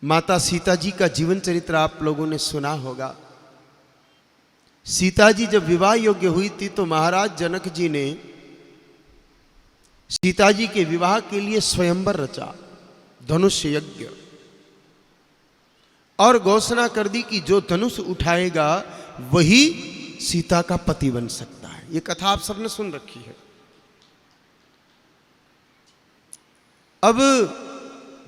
माता सीता जी का जीवन चरित्र आप लोगों ने सुना होगा। सीता जी जब विवाह योग्य हुई थी तो महाराज जनक जी ने सीता जी के विवाह के लिए स्वयंवर रचा, धनुष यज्ञ, और घोषणा कर दी कि जो धनुष उठाएगा वही सीता का पति बन सकता है। ये कथा आप सबने सुन रखी है। अब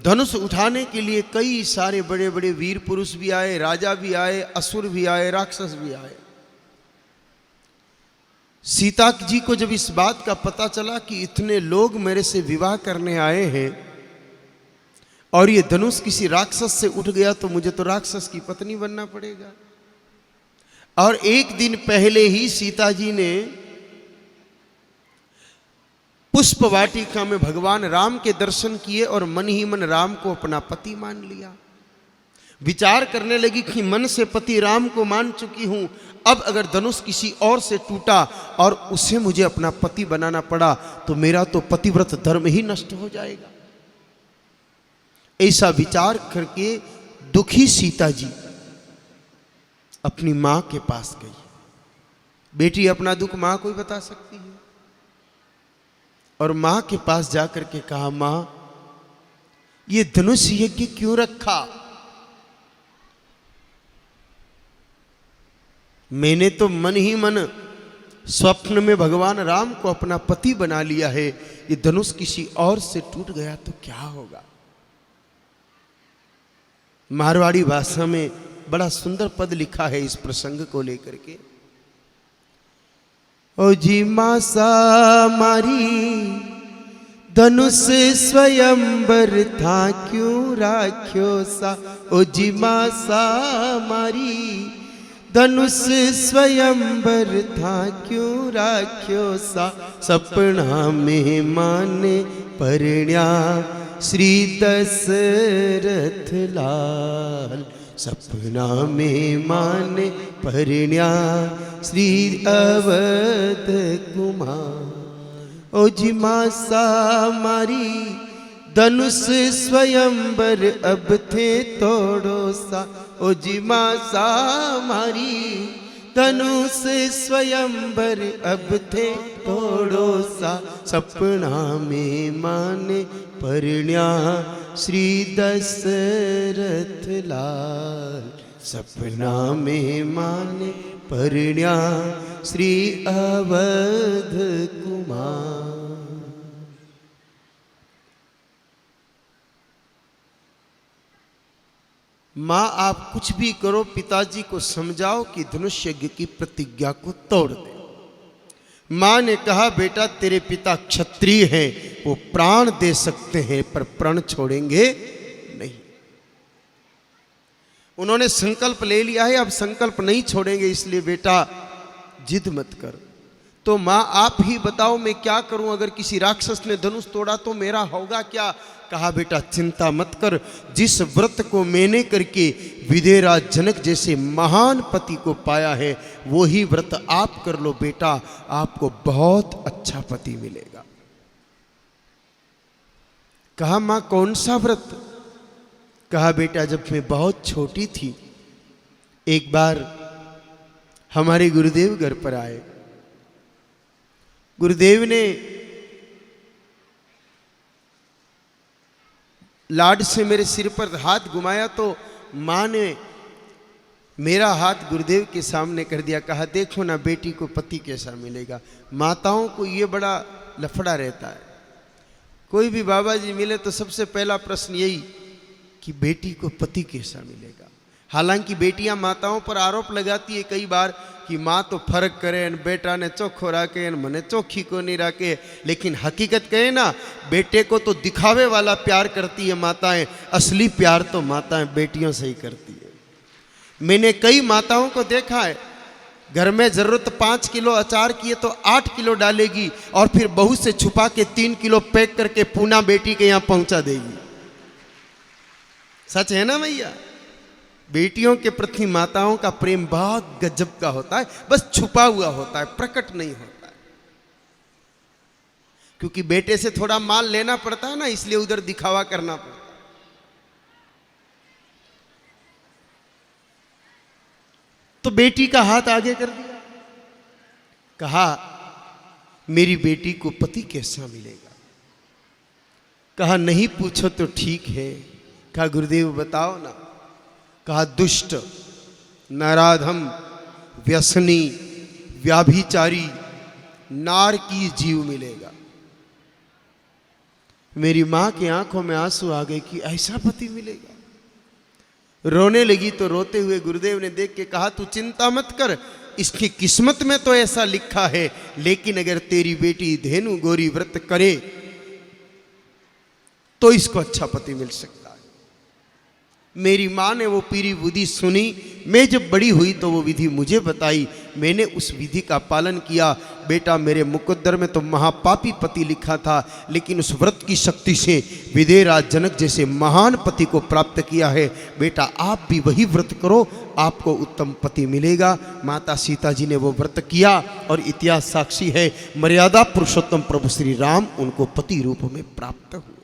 धनुष उठाने के लिए कई सारे बड़े बड़े वीर पुरुष भी आए, राजा भी आए, असुर भी आए, राक्षस भी आए। सीता जी को जब इस बात का पता चला कि इतने लोग मेरे से विवाह करने आए हैं और ये धनुष किसी राक्षस से उठ गया तो मुझे तो राक्षस की पत्नी बनना पड़ेगा। और एक दिन पहले ही सीता जी ने पुष्प वाटिका में भगवान राम के दर्शन किए और मन ही मन राम को अपना पति मान लिया। विचार करने लगी कि मन से पति राम को मान चुकी हूं, अब अगर धनुष किसी और से टूटा और उसे मुझे अपना पति बनाना पड़ा तो मेरा तो पतिव्रत धर्म ही नष्ट हो जाएगा। ऐसा विचार करके दुखी सीता जी अपनी मां के पास गई। बेटी अपना दुख मां को ही बता सकती है। और मां के पास जाकर के कहा, मां ये धनुष यज्ञ क्यों रखा? मैंने तो मन ही मन स्वप्न में भगवान राम को अपना पति बना लिया है, ये धनुष किसी और से टूट गया तो क्या होगा? मारवाड़ी भाषा में बड़ा सुंदर पद लिखा है इस प्रसंग को लेकर के। ओ जी मासा मारी धनुष स्वयंवर था क्यों राख्यो सा। ओ जी मासा मारी धनुष स्वयंवर था क्यों राख्यो सा। सपना में माने परण्या श्री दशरथ लाल। सपना में माने परण्या श्री अवध कुमार। ओ जी मासा मारी धनुष स्वयंवर अब थे तोड़ो सा। ओ जी मासा मारी धनुष स्वयंवर अब थे तोड़ो सा। सपना में माने परण्या श्री दशरथ लाल। सपना में माने परण्या श्री अवध कुमार। मां आप कुछ भी करो, पिताजी को समझाओ कि धनुष यज्ञ की प्रतिज्ञा को तोड़ दे। मां ने कहा, बेटा तेरे पिता क्षत्रिय हैं, वो प्राण दे सकते हैं पर प्रण छोड़ेंगे नहीं। उन्होंने संकल्प ले लिया है, अब संकल्प नहीं छोड़ेंगे, इसलिए बेटा जिद मत कर। तो मां आप ही बताओ मैं क्या करूं, अगर किसी राक्षस ने धनुष तोड़ा तो मेरा होगा क्या? कहा, बेटा चिंता मत कर, जिस व्रत को मैंने करके विदेहराज जनक जैसे महान पति को पाया है वो ही व्रत आप कर लो बेटा, आपको बहुत अच्छा पति मिलेगा। कहा, मां कौन सा व्रत? कहा, बेटा जब मैं बहुत छोटी थी एक बार हमारे गुरुदेव घर पर आए। गुरुदेव ने लाड से मेरे सिर पर हाथ घुमाया तो मां ने मेरा हाथ गुरुदेव के सामने कर दिया। कहा, देखो ना बेटी को पति कैसा मिलेगा। माताओं को ये बड़ा लफड़ा रहता है, कोई भी बाबा जी मिले तो सबसे पहला प्रश्न यही कि बेटी को पति कैसा मिलेगा। हालांकि बेटियां माताओं पर आरोप लगाती है कई बार कि माँ तो फर्क करे, बेटा ने चोखो राखे, मने चोखी को नहीं राखे। लेकिन हकीकत कहे ना, बेटे को तो दिखावे वाला प्यार करती है माताएं, असली प्यार तो माताएं बेटियों से ही करती है। मैंने कई माताओं को देखा है, घर में जरूरत 5 किलो अचार की है तो 8 किलो डालेगी और फिर बहू से छुपा के 3 किलो पैक करके पूना बेटी के यहाँ पहुंचा देगी। सच है ना भैया? बेटियों के प्रति माताओं का प्रेम बहुत गजब का होता है, बस छुपा हुआ होता है, प्रकट नहीं होता है। क्योंकि बेटे से थोड़ा माल लेना पड़ता है ना, इसलिए उधर दिखावा करना पड़ता है। तो बेटी का हाथ आगे कर दिया, कहा मेरी बेटी को पति कैसा मिलेगा। कहा नहीं पूछो तो ठीक है। कहा गुरुदेव बताओ ना। कहा दुष्ट, नराधम, व्यसनी, व्याभिचारी, नारकीय जीव मिलेगा। मेरी मां की आंखों में आंसू आ गए कि ऐसा पति मिलेगा। रोने लगी तो रोते हुए गुरुदेव ने देख के कहा तू चिंता मत कर, इसकी किस्मत में तो ऐसा लिखा है, लेकिन अगर तेरी बेटी धेनु गौरी व्रत करे तो इसको अच्छा पति मिल सकता है। मेरी माँ ने वो पीरी विधि सुनी। मैं जब बड़ी हुई तो वो विधि मुझे बताई, मैंने उस विधि का पालन किया। बेटा मेरे मुकद्दर में तो महापापी पति लिखा था, लेकिन उस व्रत की शक्ति से विदेहराज जनक जैसे महान पति को प्राप्त किया है। बेटा आप भी वही व्रत करो, आपको उत्तम पति मिलेगा। माता सीता जी ने वो व्रत किया और इतिहास साक्षी है, मर्यादा पुरुषोत्तम प्रभु श्री राम उनको पति रूप में प्राप्त हुए।